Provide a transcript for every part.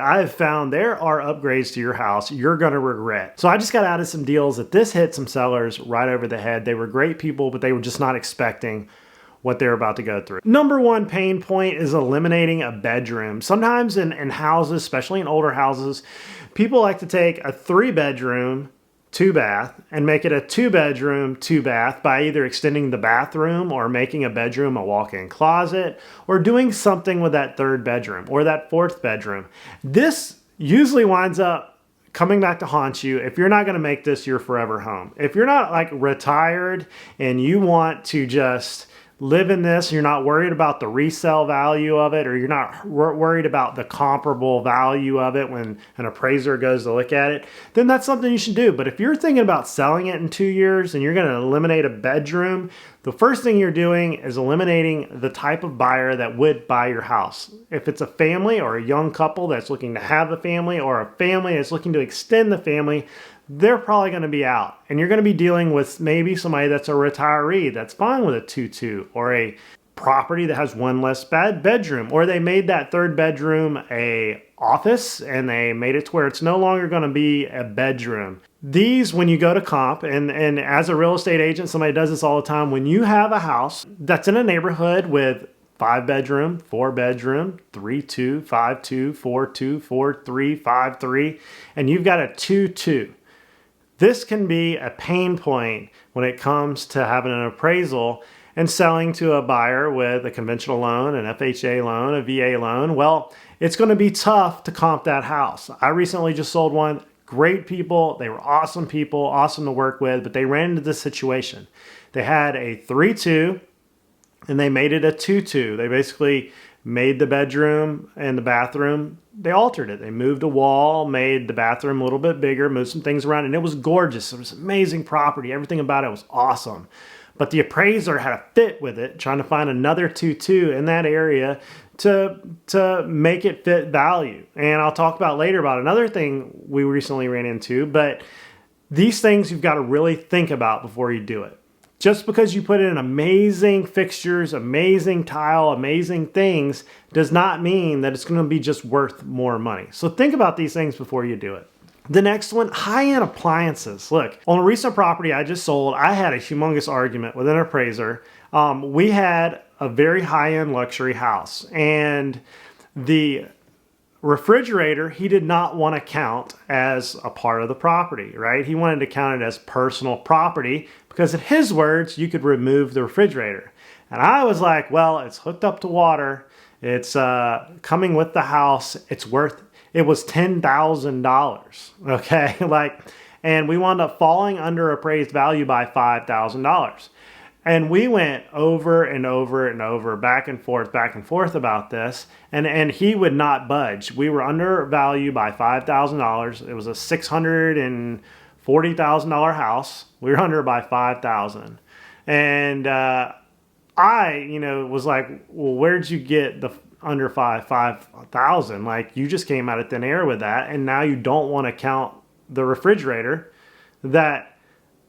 I have found there are upgrades to your house you're going to regret. So I just got out of some deals that this hit some sellers right over the head. They were great people, but they were just not expecting what they're about to go through. Number one pain point is eliminating a bedroom. Sometimes in houses, especially in older houses, people like to take a 3-bedroom, 2-bath and make it a 2-bedroom, 2-bath by either extending the bathroom or making a bedroom a walk-in closet or doing something with that 3rd bedroom or that 4th bedroom. This usually winds up coming back to haunt you if you're not going to make this your forever home. If you're not like retired and you want to just live in this, you're not worried about the resale value of it, or you're not worried about the comparable value of it when an appraiser goes to look at it, then that's something you should do. But if you're thinking about selling it in 2 years and you're going to eliminate a bedroom, the first thing you're doing is eliminating the type of buyer that would buy your house. If it's a family or a young couple that's looking to have a family, or a family that's looking to extend the family, they're probably going to be out. And you're going to be dealing with maybe somebody that's a retiree that's fine with a 2-2, or a property that has one less bedroom, or they made that 3rd bedroom a office and they made it to where it's no longer going to be a bedroom. These, when you go to comp, and as a real estate agent, somebody does this all the time, when you have a house that's in a neighborhood with 5-bedroom, 4-bedroom, 3-2, 5-2, 4-2, 4-3, 5-3, and you've got a 2-2. This can be a pain point when it comes to having an appraisal and selling to a buyer with a conventional loan, an FHA loan, a VA loan. Well, it's going to be tough to comp that house. I recently just sold one. Great people. They were awesome people, awesome to work with, but they ran into this situation. They had a 3-2 and they made it a 2-2. They basically made the bedroom and the bathroom, they altered it. They moved a wall, made the bathroom a little bit bigger, moved some things around, and it was gorgeous. It was amazing property. Everything about it was awesome. But the appraiser had a fit with it, trying to find another 2-2 in that area to make it fit value. And I'll talk about later about another thing we recently ran into, but these things you've got to really think about before you do it. Just because you put in amazing fixtures, amazing tile, amazing things, does not mean that it's going to be just worth more money. So think about these things before you do it. The next one, high-end appliances. Look, on a recent property I just sold, I had a humongous argument with an appraiser. We had a very high-end luxury house, and the refrigerator he did not want to count as a part of the property, right? He wanted to count it as personal property because in his words, you could remove the refrigerator. And I was like, well, it's hooked up to water. It's coming with the house. It was $10,000, okay? And we wound up falling under appraised value by $5,000. And we went over and over and over, back and forth about this. And he would not budge. We were undervalued by $5,000. It was a $640,000 house. We were under by $5,000. And I, was like, well, where'd you get the under 5,000? Like, you just came out of thin air with that. And now you don't want to count the refrigerator that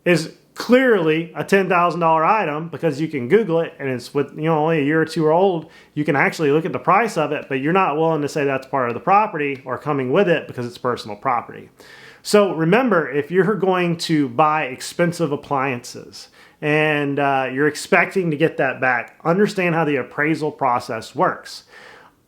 is clearly a $10,000 item, because you can Google it and it's with only a year or two old. You can actually look at the price of it, but you're not willing to say that's part of the property or coming with it because it's personal property. So remember, if you're going to buy expensive appliances and you're expecting to get that back, understand how the appraisal process works.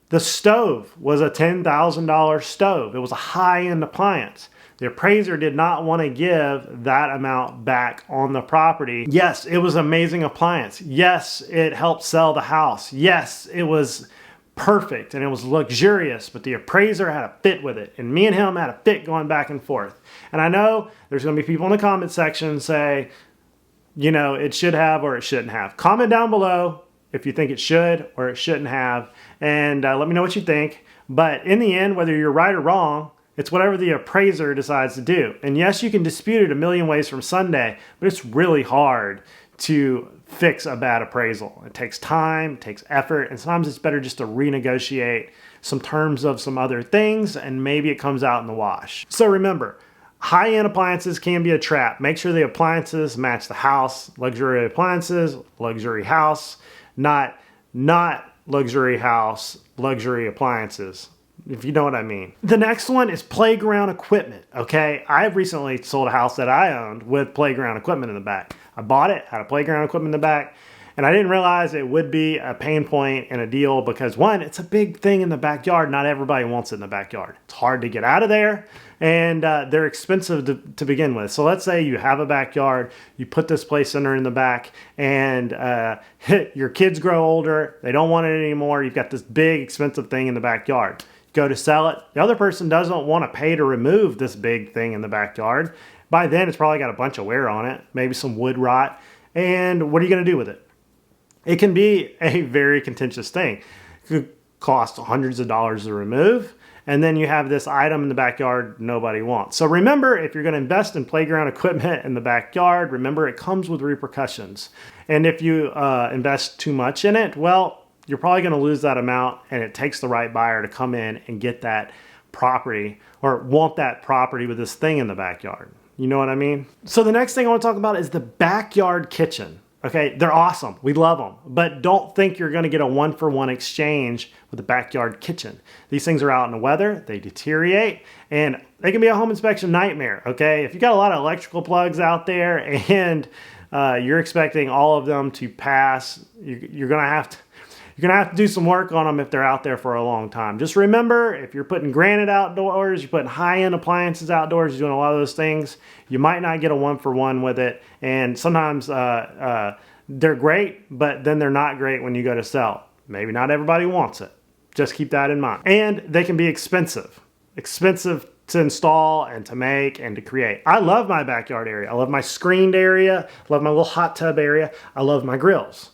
The stove was a $10,000 stove. It was a high-end appliance. The appraiser did not want to give that amount back on the property. Yes, it was an amazing appliance. Yes, it helped sell the house. Yes, it was perfect and it was luxurious, but the appraiser had a fit with it. And me and him had a fit going back and forth. And I know there's going to be people in the comment section say, it should have or it shouldn't have. Comment down below if you think it should or it shouldn't have. And let me know what you think. But in the end, whether you're right or wrong, it's whatever the appraiser decides to do. And yes, you can dispute it a million ways from Sunday, but it's really hard to fix a bad appraisal. It takes time, it takes effort, and sometimes it's better just to renegotiate some terms of some other things, and maybe it comes out in the wash. So remember, high-end appliances can be a trap. Make sure the appliances match the house. Luxury appliances, luxury house, not luxury house, luxury appliances. if you know what I mean. The next one is playground equipment, okay? I recently sold a house that I owned with playground equipment in the back. I bought it, had a playground equipment in the back, and I didn't realize it would be a pain point and a deal because one, it's a big thing in the backyard. Not everybody wants it in the backyard. It's hard to get out of there, and they're expensive to begin with. So let's say you have a backyard, you put this play center in the back, and your kids grow older, they don't want it anymore, you've got this big expensive thing in the backyard. Go to sell it. The other person doesn't want to pay to remove this big thing in the backyard. By then, it's probably got a bunch of wear on it, maybe some wood rot. And what are you going to do with it? It can be a very contentious thing. It could cost hundreds of dollars to remove. And then you have this item in the backyard nobody wants. So remember, if you're going to invest in playground equipment in the backyard, remember it comes with repercussions. And if you invest too much in it, well, you're probably going to lose that amount, and it takes the right buyer to come in and get that property or want that property with this thing in the backyard. You know what I mean? So the next thing I want to talk about is the backyard kitchen. Okay, they're awesome. We love them. But don't think you're going to get a one-for-one exchange with the backyard kitchen. These things are out in the weather. They deteriorate, and they can be a home inspection nightmare. Okay, if you got a lot of electrical plugs out there and you're expecting all of them to pass, you're going to have to do some work on them if they're out there for a long time. Just remember, if you're putting granite outdoors, you're putting high-end appliances outdoors, you're doing a lot of those things, you might not get a one-for-one with it. And sometimes they're great, but then they're not great when you go to sell. Maybe not everybody wants it. Just keep that in mind. And they can be expensive. Expensive to install and to make and to create. I love my backyard area. I love my screened area. I love my little hot tub area. I love my grills.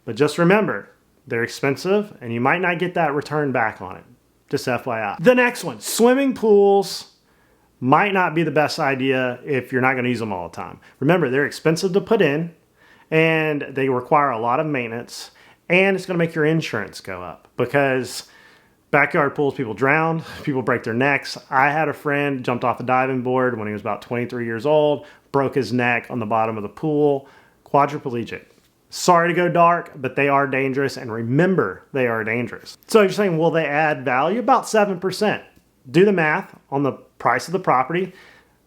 But just remember, they're expensive, and you might not get that return back on it. Just FYI. The next one, swimming pools might not be the best idea if you're not going to use them all the time. Remember, they're expensive to put in, and they require a lot of maintenance, and it's going to make your insurance go up because backyard pools, people drown, people break their necks. I had a friend jumped off a diving board when he was about 23 years old, broke his neck on the bottom of the pool, quadriplegic. Sorry to go dark, but they are dangerous, and remember, they are dangerous. So you're saying, will they add value? About 7%. Do the math on the price of the property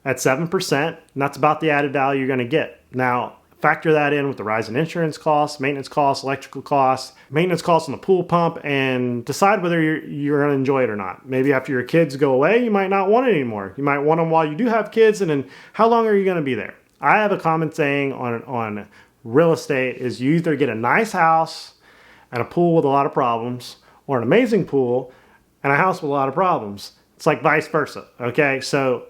at 7%, and that's about the added value you're going to get. Now, factor that in with the rise in insurance costs, maintenance costs, electrical costs, maintenance costs on the pool pump, and decide whether you're going to enjoy it or not. Maybe after your kids go away, you might not want it anymore. You might want them while you do have kids, and then how long are you going to be there? I have a common saying on real estate is you either get a nice house and a pool with a lot of problems, or an amazing pool and a house with a lot of problems. It's like vice versa, okay? So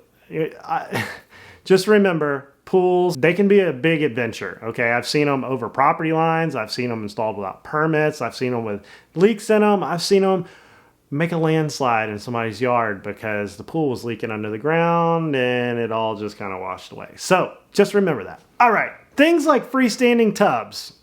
just remember, pools, they can be a big adventure, okay? I've seen them over property lines. I've seen them installed without permits. I've seen them with leaks in them. I've seen them make a landslide in somebody's yard because the pool was leaking under the ground and it all just kind of washed away. So just remember that. All right. Things like freestanding tubs.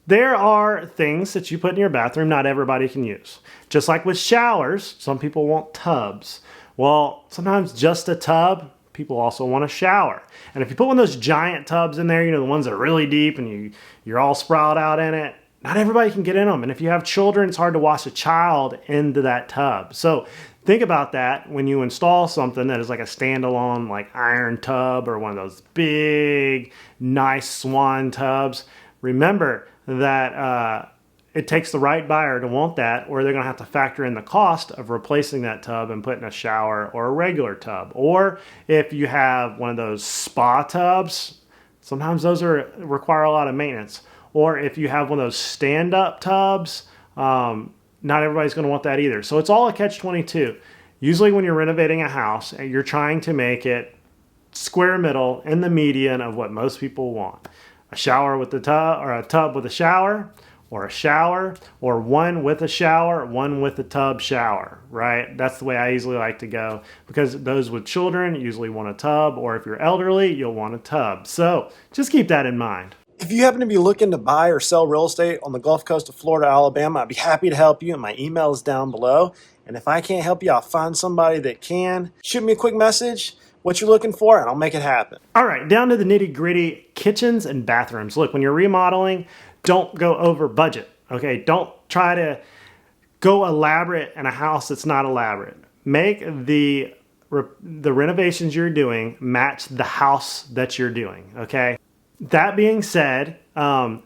There are things that you put in your bathroom not everybody can use. Just like with showers, some people want tubs. Well, sometimes just a tub, people also want a shower. And if you put one of those giant tubs in there, you know, the ones that are really deep and you're all sprawled out in it, not everybody can get in them. And if you have children, it's hard to wash a child into that tub. So think about that when you install something that is like a standalone like iron tub or one of those big, nice swan tubs. Remember that it takes the right buyer to want that, or they're going to have to factor in the cost of replacing that tub and putting a shower or a regular tub. Or if you have one of those spa tubs, sometimes those require a lot of maintenance. Or if you have one of those stand-up tubs, not everybody's going to want that either. So it's all a catch-22. Usually when you're renovating a house, you're trying to make it square middle in the median of what most people want. A shower with a tub, or a tub with a shower, or one with a shower, one with a tub shower, right? That's the way I usually like to go, because those with children usually want a tub, or if you're elderly, you'll want a tub. So just keep that in mind. If you happen to be looking to buy or sell real estate on the Gulf Coast of Florida, Alabama, I'd be happy to help you, and my email is down below. And if I can't help you, I'll find somebody that can. Shoot me a quick message, what you're looking for, and I'll make it happen. All right, down to the nitty-gritty, kitchens and bathrooms. Look, when you're remodeling, don't go over budget, okay? Don't try to go elaborate in a house that's not elaborate. make the renovations you're doing match the house that you're doing, okay? That being said, don't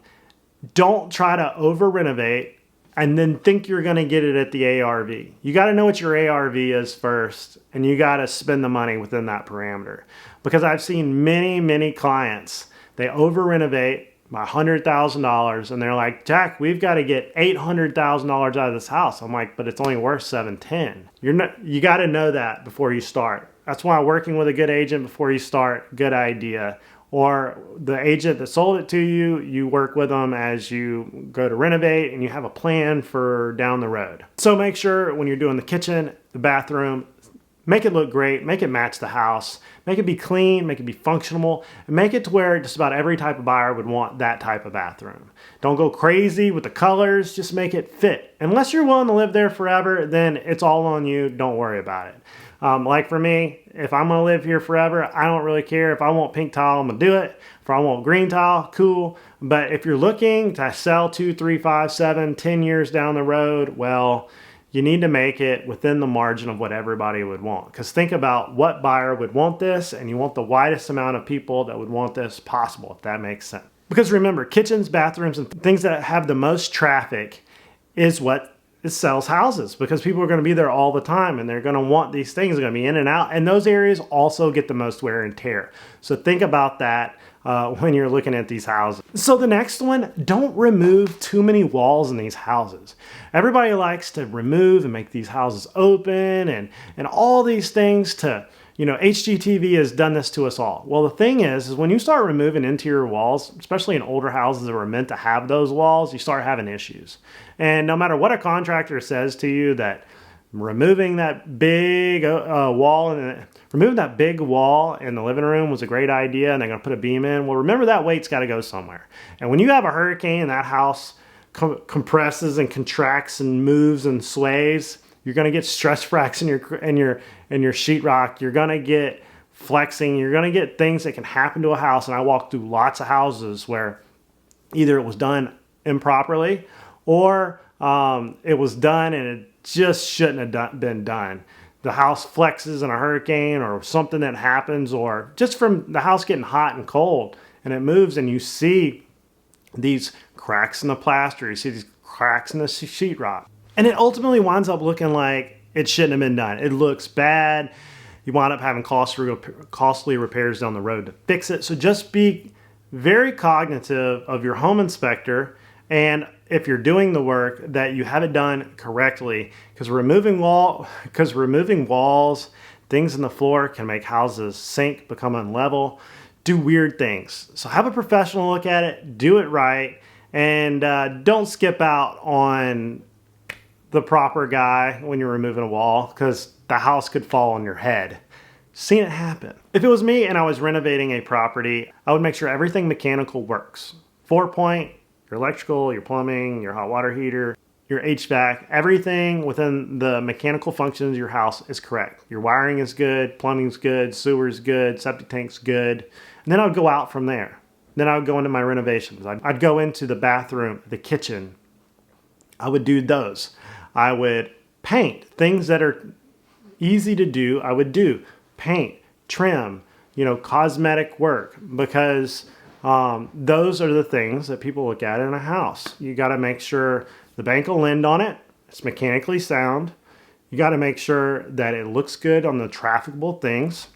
try to over renovate and then think you're going to get it at the ARV. You got to know what your ARV is first, and you got to spend the money within that parameter. Because I've seen many clients, they over renovate by $100,000 and they're like, Jack, we've got to get $800,000 out of this house. I'm like, but it's only worth $710. You got to know that before you start. That's why working with a good agent before you start, good idea. Or the agent that sold it to you, you work with them as you go to renovate and you have a plan for down the road. So make sure when you're doing the kitchen, the bathroom, make it look great, make it match the house, make it be clean, make it be functional, and make it to where just about every type of buyer would want that type of bathroom. Don't go crazy with the colors, just make it fit. Unless you're willing to live there forever, then it's all on you, don't worry about it. Like for me, if I'm gonna live here forever, I don't really care. If I want pink tile, I'm gonna do it. If I want green tile, cool. But if you're looking to sell 2, 3, 5, 7, 10 years down the road, well, you need to make it within the margin of what everybody would want. Because think about what buyer would want this, and you want the widest amount of people that would want this possible, if that makes sense. Because remember, kitchens, bathrooms, and things that have the most traffic is what it sells houses, because people are going to be there all the time and they're going to want these things. They're going to be in and out, and those areas also get the most wear and tear. So think about that when you're looking at these houses. So the next one, don't remove too many walls in these houses. Everybody likes to remove and make these houses open and all these things to, you know, HGTV has done this to us all. Well, the thing is when you start removing interior walls, especially in older houses that were meant to have those walls, you start having issues. And no matter what a contractor says to you that removing that big removing that big wall in the living room was a great idea and they're going to put a beam in, well, remember that weight's got to go somewhere. And when you have a hurricane and that house compresses and contracts and moves and sways, you're going to get stress fracks in your sheetrock. You're going to get flexing. You're going to get things that can happen to a house. And I walked through lots of houses where either it was done improperly or it was done and it just shouldn't have been done. The house flexes in a hurricane or something that happens, or just from the house getting hot and cold and it moves and you see these cracks in the plaster, you see these cracks in the sheetrock. And it ultimately winds up looking like it shouldn't have been done. It looks bad. You wind up having costly repairs down the road to fix it. So just be very cognitive of your home inspector, and if you're doing the work, that you have it done correctly. Because removing walls, things in the floor can make houses sink, become unlevel, do weird things. So have a professional look at it, do it right, and don't skip out on the proper guy when you're removing a wall, because the house could fall on your head. Seen it happen. If it was me and I was renovating a property, I would make sure everything mechanical works. 4-point, your electrical, your plumbing, your hot water heater, your HVAC, everything within the mechanical functions of your house is correct. Your wiring is good, plumbing's good, sewer's good, septic tank's good. And then I would go out from there. Then I would go into my renovations. I'd go into the bathroom, the kitchen. I would do those. I would paint things that are easy to do. I would do paint, trim, cosmetic work, because those are the things that people look at in a house. You got to make sure the bank will lend on it. It's mechanically sound. You got to make sure that it looks good on the trafficable things.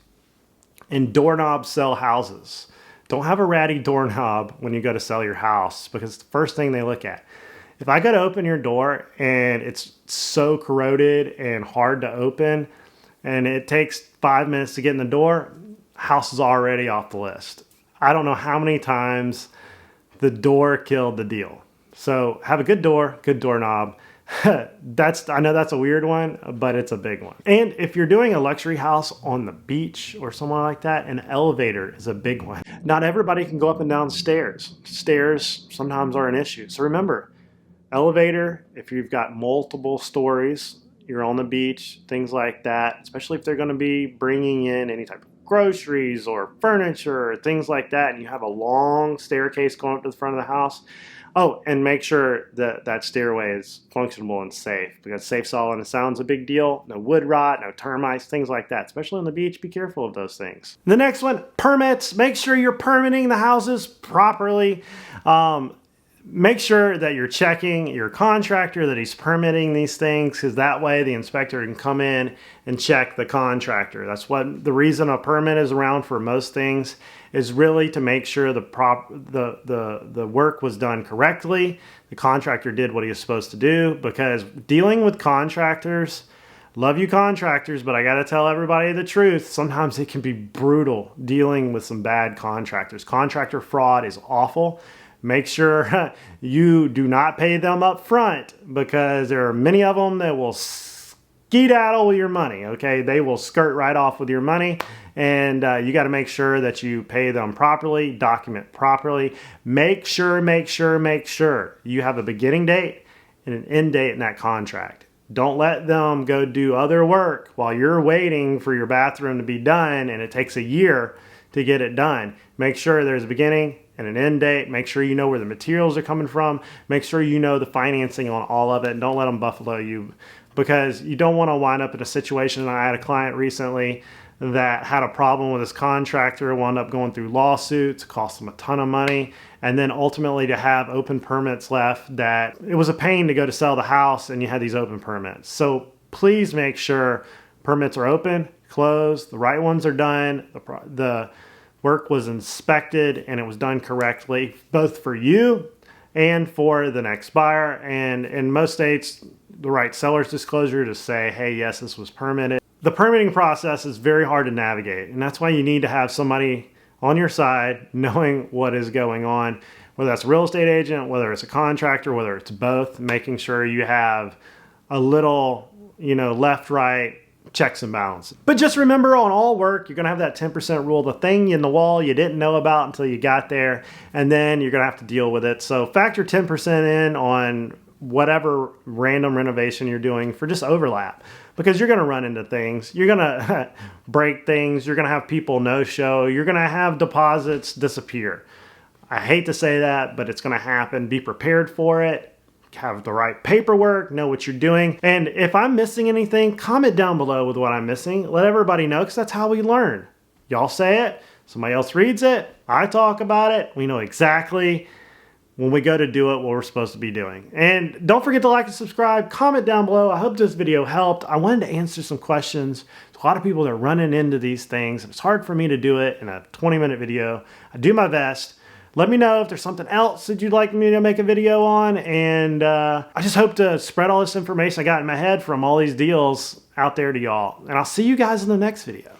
And doorknobs sell houses. Don't have a ratty doorknob when you go to sell your house, because it's the first thing they look at. If I go to open your door and it's so corroded and hard to open and it takes 5 minutes to get in the door, house is already off the list. I don't know how many times the door killed the deal. So have a good door, good doorknob. I know that's a weird one, but it's a big one. And if you're doing a luxury house on the beach or somewhere like that, an elevator is a big one. Not everybody can go up and down stairs. Stairs sometimes are an issue. So remember, elevator, if you've got multiple stories, you're on the beach, things like that, especially if they're going to be bringing in any type of groceries or furniture or things like that, and you have a long staircase going up to the front of the house, Oh, and make sure that that stairway is functional and safe, because safe, solid, and sound's a big deal. No wood rot, no termites, things like that. Especially on the beach, be careful of those things. The next one, permits. Make sure you're permitting the houses properly. Make sure that you're checking your contractor that he's permitting these things, because that way the inspector can come in and check the contractor. That's what the reason a permit is around for most things, is really to make sure the work was done correctly. The contractor did what he was supposed to do, because dealing with contractors, love you contractors, but I got to tell everybody the truth. Sometimes it can be brutal dealing with some bad contractors. Contractor fraud is awful. Make sure you do not pay them up front, because there are many of them that will skedaddle with your money, okay? They will skirt right off with your money, and you got to make sure that you pay them properly, document properly. Make sure you have a beginning date and an end date in that contract. Don't let them go do other work while you're waiting for your bathroom to be done, and it takes a year to get it done. Make sure there's a beginning and an end date. Make sure you know where the materials are coming from. Make sure you know the financing on all of it, and don't let them buffalo you, because you don't want to wind up in a situation. I had a client recently that had a problem with his contractor, wound up going through lawsuits, cost him a ton of money, and then ultimately to have open permits left, that it was a pain to go to sell the house and you had these open permits. So please make sure permits are open, closed, the right ones are done, the work was inspected and it was done correctly, both for you and for the next buyer. And in most states, the right seller's disclosure to say, hey, yes, this was permitted. The permitting process is very hard to navigate, and that's why you need to have somebody on your side knowing what is going on, whether that's a real estate agent, whether it's a contractor, whether it's both, making sure you have a little, left, right, checks and balances. But just remember, on all work, you're going to have that 10% rule, the thing in the wall you didn't know about until you got there, and then you're going to have to deal with it. So factor 10% in on whatever random renovation you're doing for just overlap, because you're going to run into things. You're going to break things. You're going to have people no-show. You're going to have deposits disappear. I hate to say that, but it's going to happen. Be prepared for it. Have the right paperwork, know what you're doing. And if I'm missing anything, comment down below with what I'm missing. Let everybody know, because that's how we learn. Y'all say it, somebody else reads it, I talk about it. We know exactly when we go to do it what we're supposed to be doing. And don't forget to like and subscribe, comment down below. I hope this video helped. I wanted to answer some questions. There's a lot of people that are running into these things, and it's hard for me to do it in a 20-minute video. I do my best. Let me know if there's something else that you'd like me to make a video on. And I just hope to spread all this information I got in my head from all these deals out there to y'all. And I'll see you guys in the next video.